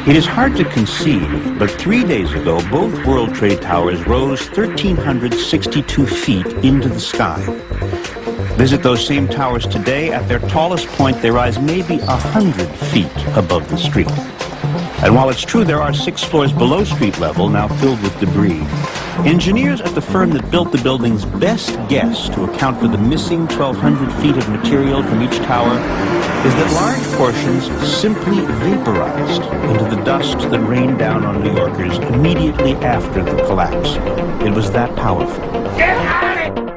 It is hard to conceive, but 3 days ago, both World Trade Towers rose 1,362 feet into the sky. Visit those same towers today. At their tallest point, they rise maybe 100 feet above the street. And while it's true there are 6 floors below street level, now filled with debris, engineers at the firm that built the building's best guess to account for the missing 1,200 feet of material from each tower is that large portions simply vaporized into the dust that rained down on New Yorkers immediately after the collapse. It was that powerful. Get out of it!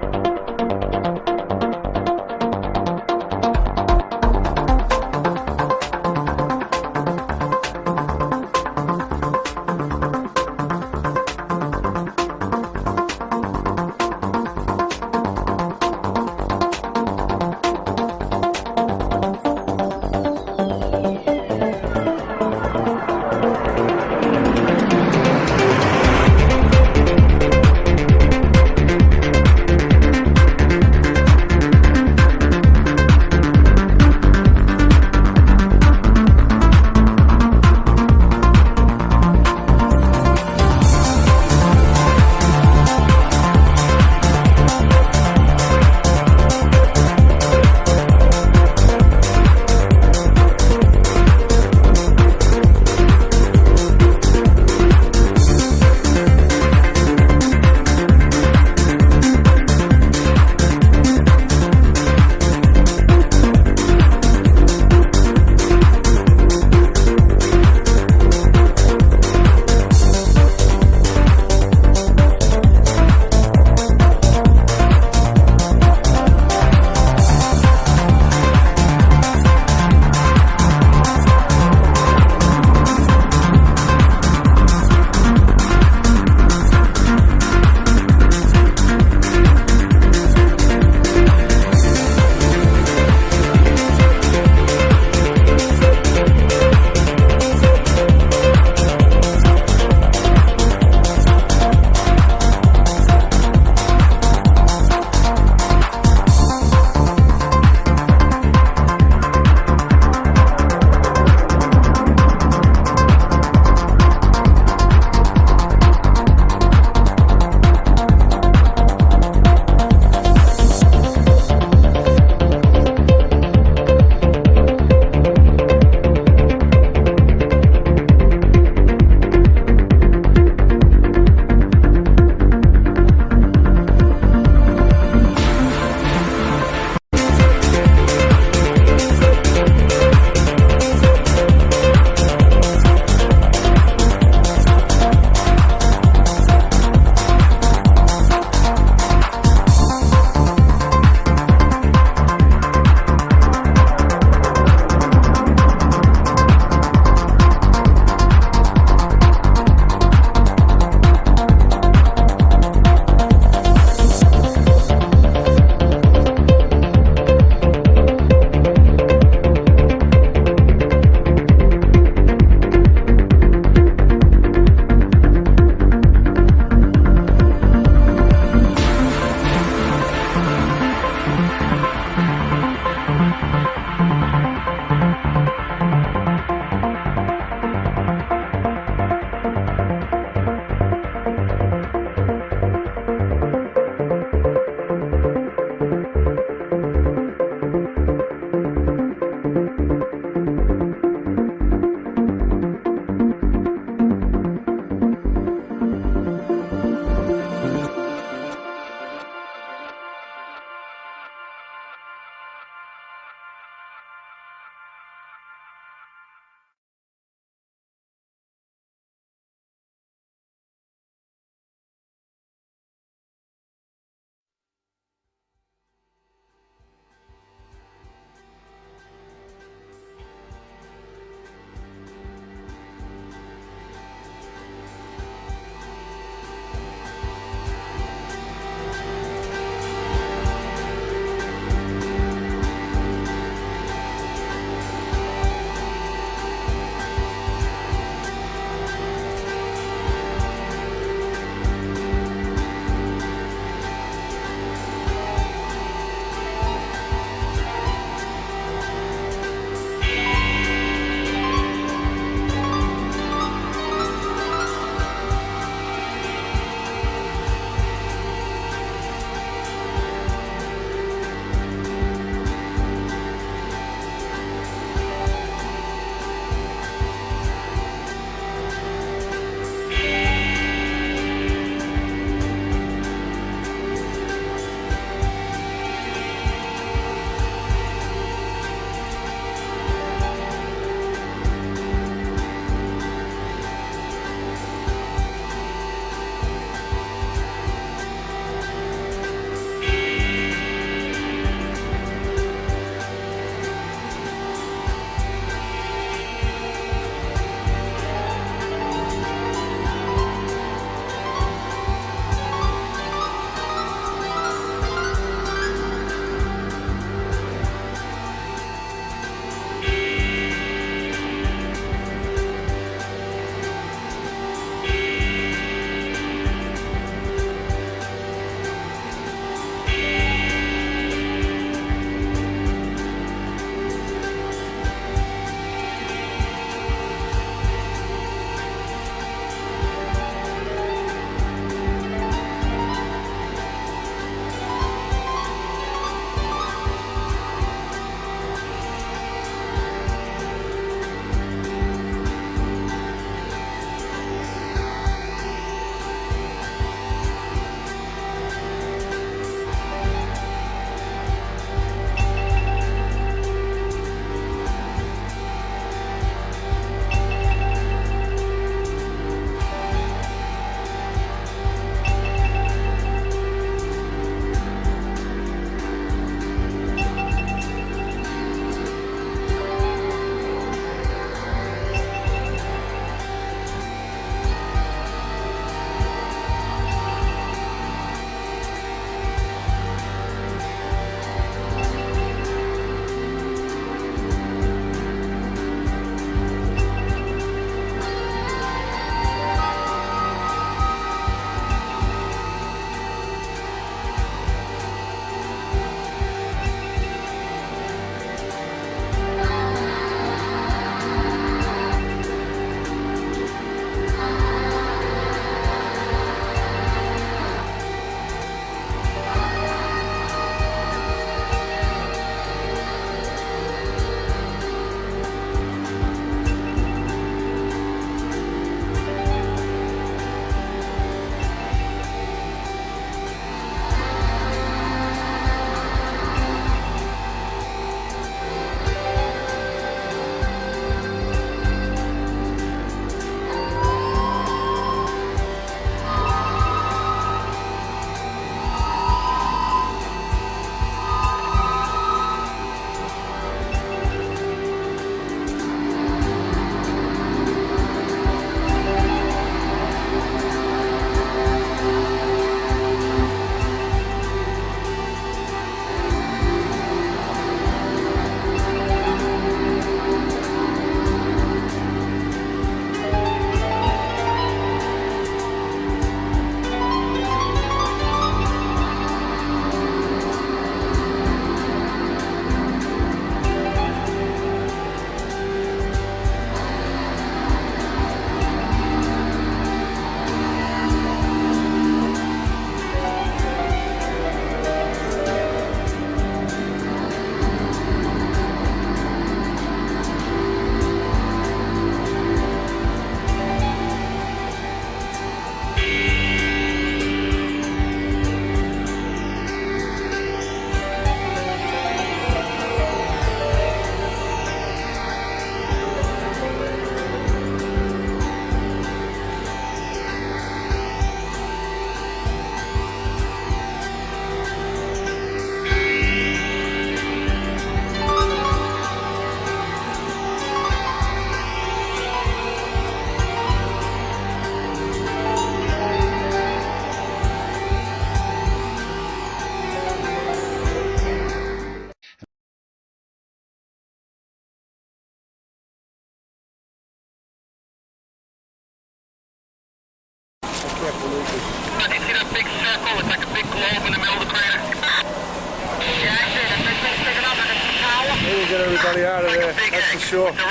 get everybody out of there, that's for sure. You see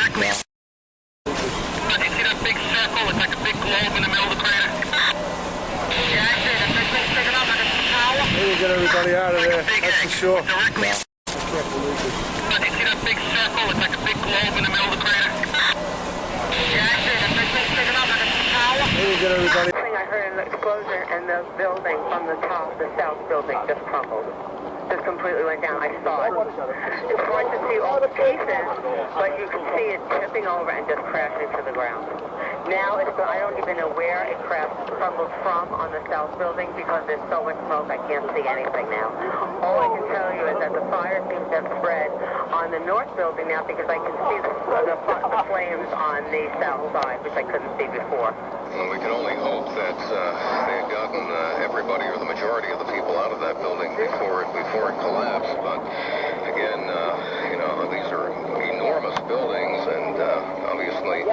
that big circle? It's like a big globe in the middle of the crater. Yeah, I see it. It's big enough like a tower. We'll get everybody out of there, that's for sure. You see that big circle? It's like a big globe in the middle of the crater. Yeah, I see it. It's big enough like a tower. We'll get everybody. I heard an explosion and the building from the top, the south building, just crumbled. Just completely went down. I saw it. It's hard to see all the pieces, but you can see it tipping over and just crashing to the ground. Now, I don't even know where it crumbled from on the south building because there's so much smoke I can't see anything now. All I can tell you is that the fire seems to have spread on the north building now because I can see the flames on the south side, which I couldn't see before. Well, we can only hope that they had gotten everybody or the majority of the people out of that building before it collapsed. But again, you know, these are enormous buildings, and obviously,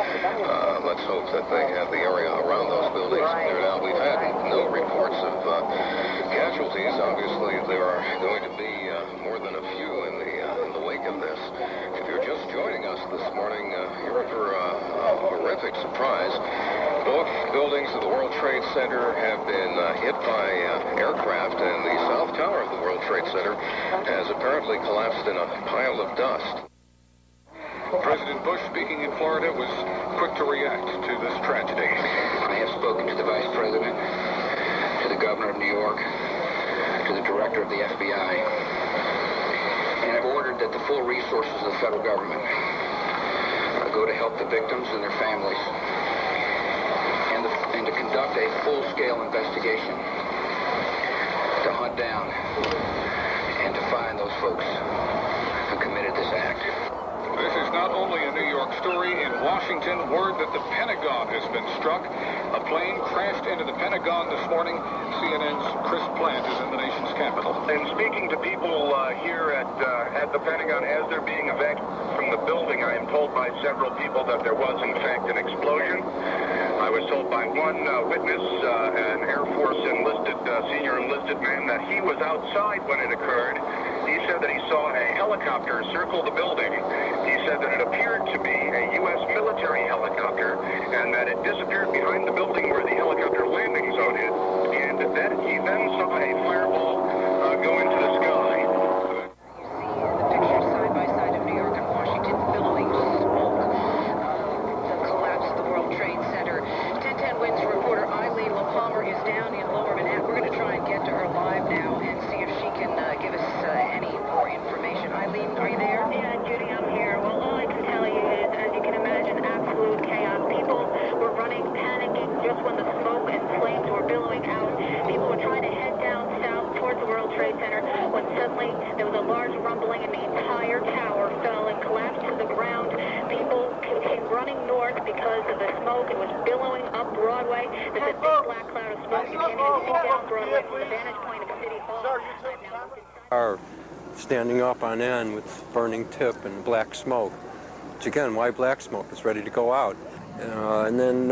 let's hope that they have the area around those buildings cleared out. We've had no reports of casualties. Obviously, there are going to be more than a few in the wake of this. If you're just joining us this morning, you're in for a horrific surprise. Both buildings of the World Trade Center have been hit by aircraft, and the South Tower of the World Trade Center has apparently collapsed in a pile of dust. President Bush, speaking in Florida, was quick to react to this tragedy. I have spoken to the Vice President, to the Governor of New York, to the Director of the FBI, and have ordered that the full resources of the federal government go to help the victims and their families, and to conduct a full-scale investigation to hunt down and to find those folks who committed this act. This is not only a New York story. In Washington, word that the Pentagon has been struck. A plane crashed into the Pentagon this morning. CNN's Chris Plant is in the nation's capital. And speaking to people here at the Pentagon as they're being evacuated from the building, I am told by several people that there was, in fact, an explosion. I was told by one witness, an Air Force senior enlisted man, that he was outside when it occurred. He said that he saw a helicopter circle the building. He said that it appeared to be a U.S. military helicopter and that it disappeared behind the building where the helicopter landing zone is, and that he then saw a fireball go into the sky. You see the pictures side by side of New York and Washington, billowing smoke. The collapse of the World Trade Center. 1010 Wins reporter Eileen LaPalmer is down in Lower Manhattan. We're going to try and get to her live now and see if she can give us any more information. Eileen, are you there? Yeah, Judy, I'm here. Well, all I can tell you is, as you can imagine, absolute chaos. People were running, panicking just when the smoke and flames were billowing out. People were trying to head down south towards the World Trade Center when suddenly there was a large rumbling and the entire tower fell and collapsed to the ground. People came running north because of the smoke. It was billowing up Broadway. There's a big black cloud of smoke. You can't even see down Broadway from the vantage point of City Hall. Are standing up on end with burning tip and black smoke. Which again, why black smoke? It's ready to go out. And then,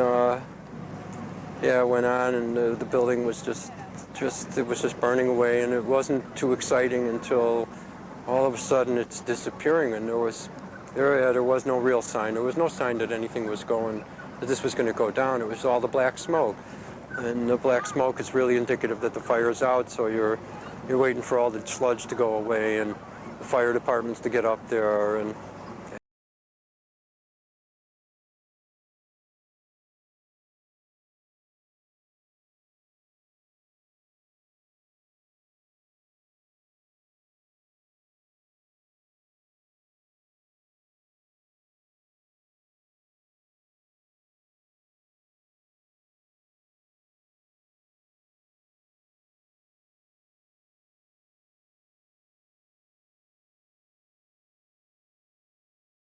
yeah, it went on, and the building was it was just burning away, and it wasn't too exciting until all of a sudden it's disappearing, and there was no real sign. There was no sign that anything was that this was going to go down. It was all the black smoke. And the black smoke is really indicative that the fire's out, so you're waiting for all the sludge to go away and the fire departments to get up there, and